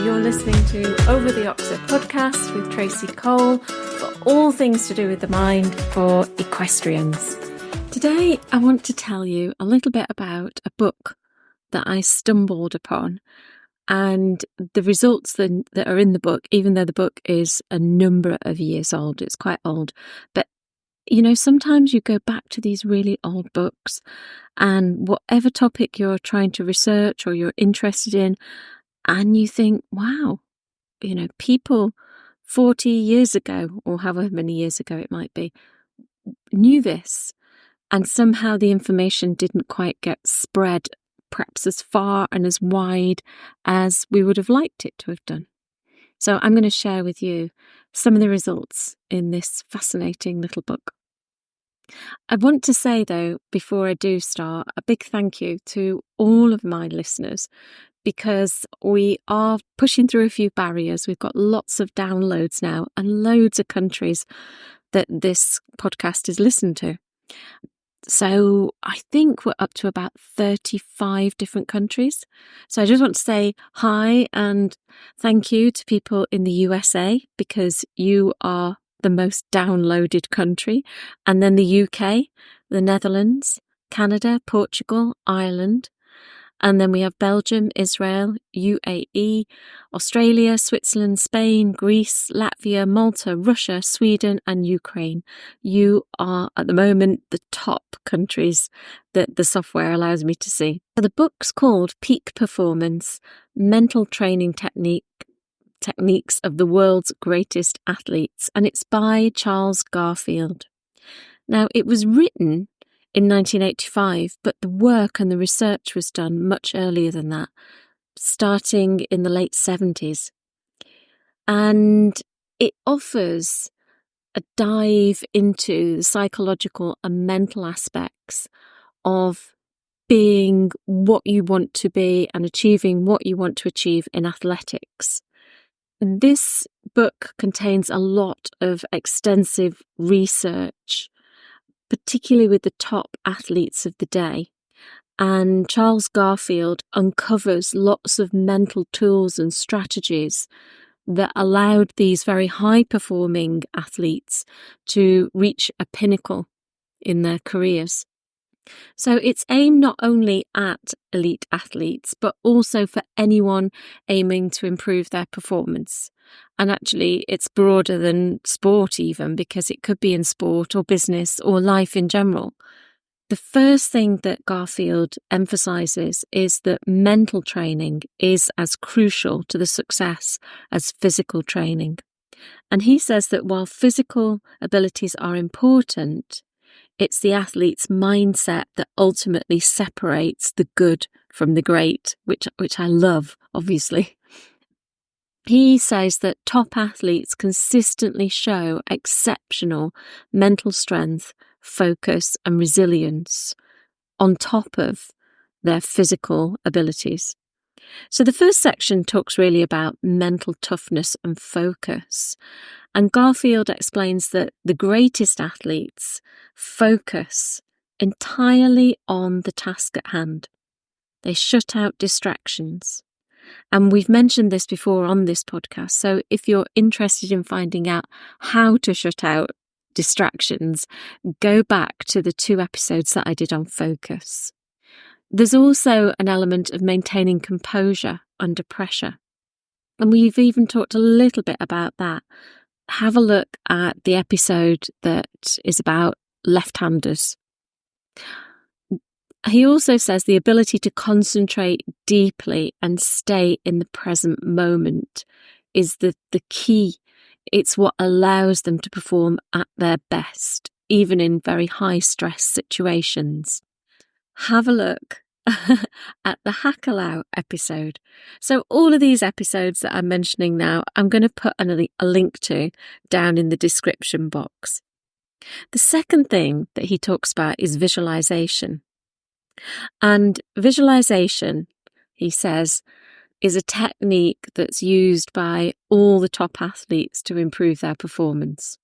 You're listening to Over the Oxer podcast with Tracy Cole for all things to do with the mind for equestrians. Today, I want to tell you a little bit about a book that I stumbled upon and the results that are in the book, even though the book is a number of years old. It's quite old. But, you know, sometimes you go back to these really old books and whatever topic you're trying to research or you're interested in, and you think, wow, you know, people 40 years ago, or however many years ago it might be, knew this. And somehow the information didn't quite get spread perhaps as far and as wide as we would have liked it to have done. So I'm going to share with you some of the results in this fascinating little book. I want to say, though, before I do start, a big thank you to all of my listeners, because we are pushing through a few barriers. We've got lots of downloads now and loads of countries that this podcast is listened to. So I think we're up to about 35 different countries. So I just want to say hi and thank you to people in the USA, because you are the most downloaded country. And then the UK, the Netherlands, Canada, Portugal, Ireland. And then we have Belgium, Israel, UAE, Australia, Switzerland, Spain, Greece, Latvia, Malta, Russia, Sweden, and Ukraine. You are, at the moment, the top countries that the software allows me to see. So the book's called Peak Performance, Mental Training Techniques of the World's Greatest Athletes, and it's by Charles Garfield. Now, it was written in 1985, but the work and the research was done much earlier than that, starting in the late 70s. And it offers a dive into the psychological and mental aspects of being what you want to be and achieving what you want to achieve in athletics. This book contains a lot of extensive research, particularly with the top athletes of the day. And Charles Garfield uncovers lots of mental tools and strategies that allowed these very high-performing athletes to reach a pinnacle in their careers. So it's aimed not only at elite athletes, but also for anyone aiming to improve their performance. And actually, it's broader than sport even, because it could be in sport or business or life in general. The first thing that Garfield emphasises is that mental training is as crucial to the success as physical training. And he says that while physical abilities are important, it's the athlete's mindset that ultimately separates the good from the great, which I love, obviously. He says that top athletes consistently show exceptional mental strength, focus, and resilience on top of their physical abilities. So the first section talks really about mental toughness and focus. And Garfield explains that the greatest athletes focus entirely on the task at hand. They shut out distractions. And we've mentioned this before on this podcast. So if you're interested in finding out how to shut out distractions, go back to the 2 episodes that I did on focus. There's also an element of maintaining composure under pressure. And we've even talked a little bit about that. Have a look at the episode that is about left-handers. He also says the ability to concentrate deeply and stay in the present moment is the key. It's what allows them to perform at their best, even in very high-stress situations. Have a look at the Hackalao episode. So all of these episodes that I'm mentioning now, I'm going to put a link to down in the description box. The second thing that he talks about is visualisation. And visualisation, he says, is a technique that's used by all the top athletes to improve their performance.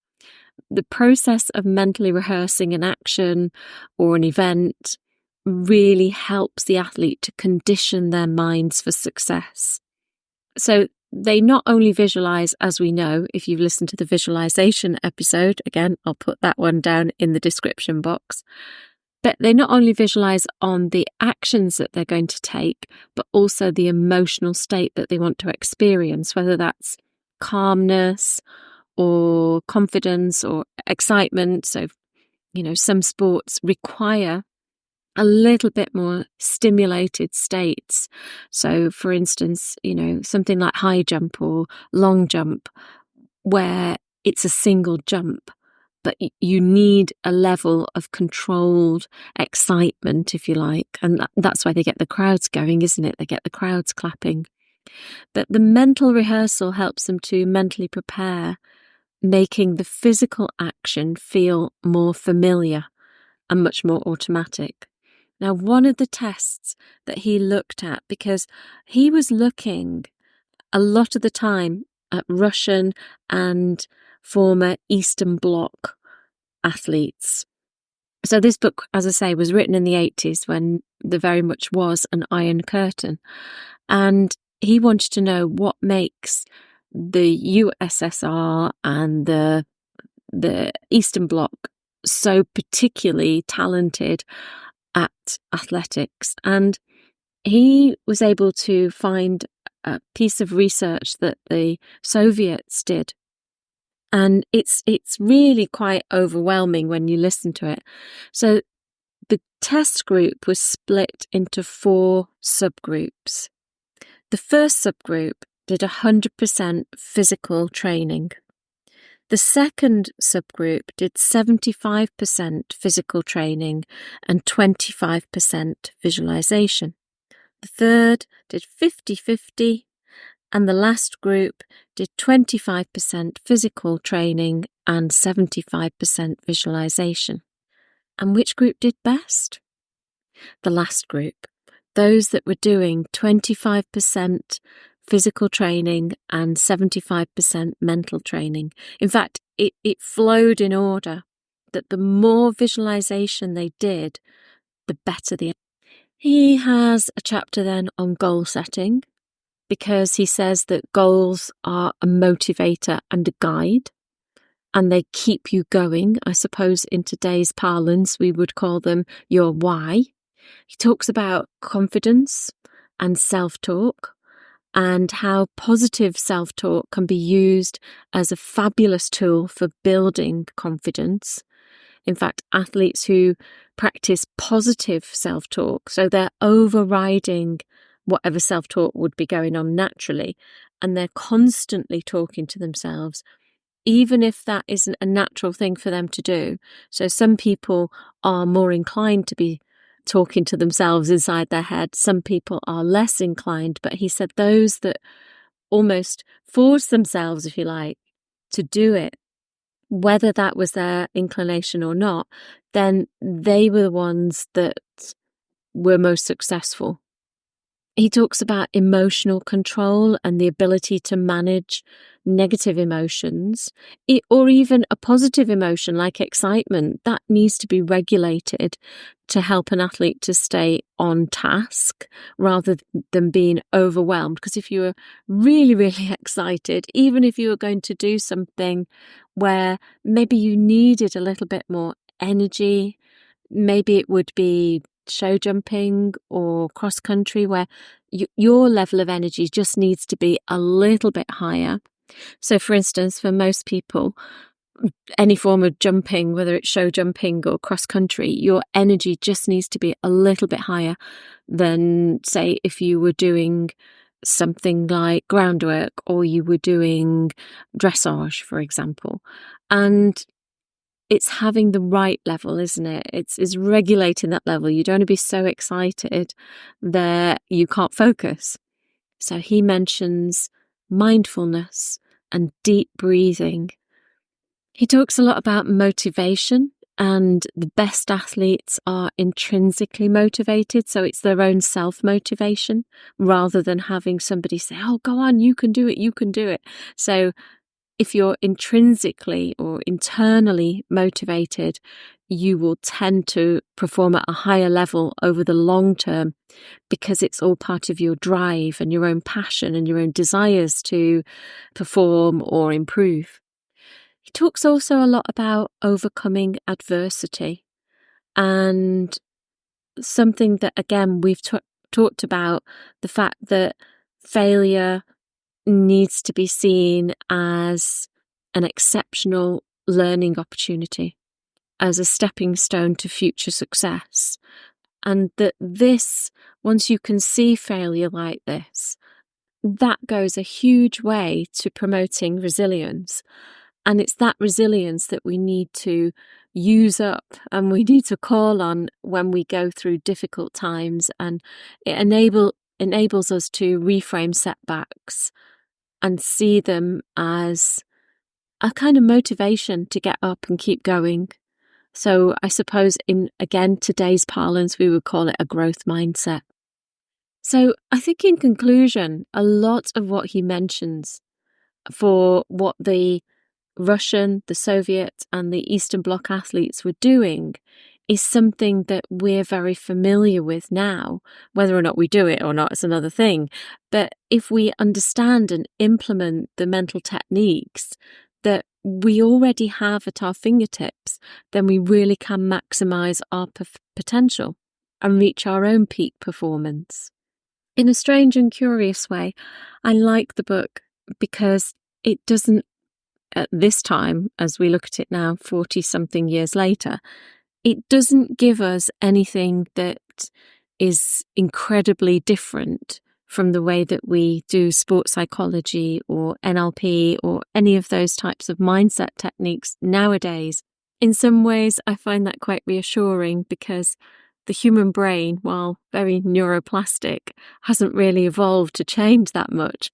The process of mentally rehearsing an action or an event really helps the athlete to condition their minds for success. So they not only visualize, as we know, if you've listened to the visualization episode, again, I'll put that one down in the description box, but they not only visualize on the actions that they're going to take, but also the emotional state that they want to experience, whether that's calmness or confidence or excitement. So, some sports require a little bit more stimulated states. So, for instance, something like high jump or long jump, where it's a single jump, but you need a level of controlled excitement, if you like. And that's why they get the crowds going, isn't it? They get the crowds clapping. But the mental rehearsal helps them to mentally prepare, making the physical action feel more familiar and much more automatic. Now, one of the tests that he looked at, because he was looking a lot of the time at Russian and former Eastern Bloc athletes. So this book, as I say, was written in the 80s when there very much was an Iron Curtain. And he wanted to know what makes the USSR and the Eastern Bloc so particularly talented at athletics. And he was able to find a piece of research that the Soviets did. And it's really quite overwhelming when you listen to it. So the test group was split into 4 subgroups. The first subgroup did 100% physical training. The second subgroup did 75% physical training and 25% visualization. The third did 50-50, and the last group did 25% physical training and 75% visualization. And which group did best? The last group. Those that were doing 25% physical training and 75% mental training. In fact, it flowed in order that the more visualization they did, the better the. He has a chapter then on goal setting, because he says that goals are a motivator and a guide, and they keep you going. I suppose in today's parlance, we would call them your why. He talks about confidence and self-talk, and how positive self-talk can be used as a fabulous tool for building confidence. In fact, athletes who practice positive self-talk, so they're overriding whatever self-talk would be going on naturally, and they're constantly talking to themselves, even if that isn't a natural thing for them to do. So some people are more inclined to be talking to themselves inside their head. Some people are less inclined, but he said those that almost force themselves, if you like, to do it, whether that was their inclination or not, then they were the ones that were most successful. He talks about emotional control and the ability to manage negative emotions, or even a positive emotion like excitement. That needs to be regulated to help an athlete to stay on task rather than being overwhelmed. Because if you were really, really excited, even if you were going to do something where maybe you needed a little bit more energy, maybe it would be show jumping or cross country, where your level of energy just needs to be a little bit higher. So for instance, for most people, any form of jumping, whether it's show jumping or cross country, your energy just needs to be a little bit higher than, say, if you were doing something like groundwork or you were doing dressage, for example. And it's having the right level, isn't it? It's regulating that level. You don't want to be so excited that you can't focus. So he mentions mindfulness and deep breathing. He talks a lot about motivation, and the best athletes are intrinsically motivated. So it's their own self-motivation rather than having somebody say, oh, go on, you can do it, you can do it. So if you're intrinsically or internally motivated, you will tend to perform at a higher level over the long term because it's all part of your drive and your own passion and your own desires to perform or improve. He talks also a lot about overcoming adversity, and something that, again, we've talked about, the fact that failure needs to be seen as an exceptional learning opportunity, as a stepping stone to future success. And that this, once you can see failure like this, that goes a huge way to promoting resilience. And it's that resilience that we need to use up and we need to call on when we go through difficult times. And it enables us to reframe setbacks and see them as a kind of motivation to get up and keep going. So I suppose in, again, today's parlance, we would call it a growth mindset. So I think in conclusion, a lot of what he mentions for what the Russian, the Soviet and the Eastern Bloc athletes were doing is something that we're very familiar with now. Whether or not we do it or not is another thing. But if we understand and implement the mental techniques that we already have at our fingertips, then we really can maximise our potential and reach our own peak performance. In a strange and curious way, I like the book because it doesn't, at this time, as we look at it now, 40-something years later, it doesn't give us anything that is incredibly different from the way that we do sports psychology or NLP or any of those types of mindset techniques nowadays. In some ways, I find that quite reassuring because the human brain, while very neuroplastic, hasn't really evolved to change that much.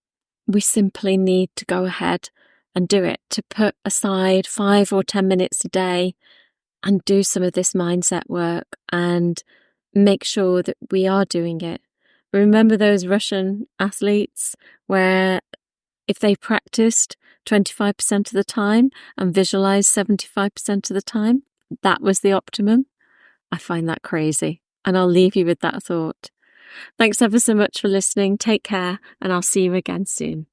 We simply need to go ahead and do it, to put aside 5 or 10 minutes a day and do some of this mindset work and make sure that we are doing it. Remember those Russian athletes where if they practiced 25% of the time and visualized 75% of the time, that was the optimum? I find that crazy. And I'll leave you with that thought. Thanks ever so much for listening. Take care, and I'll see you again soon.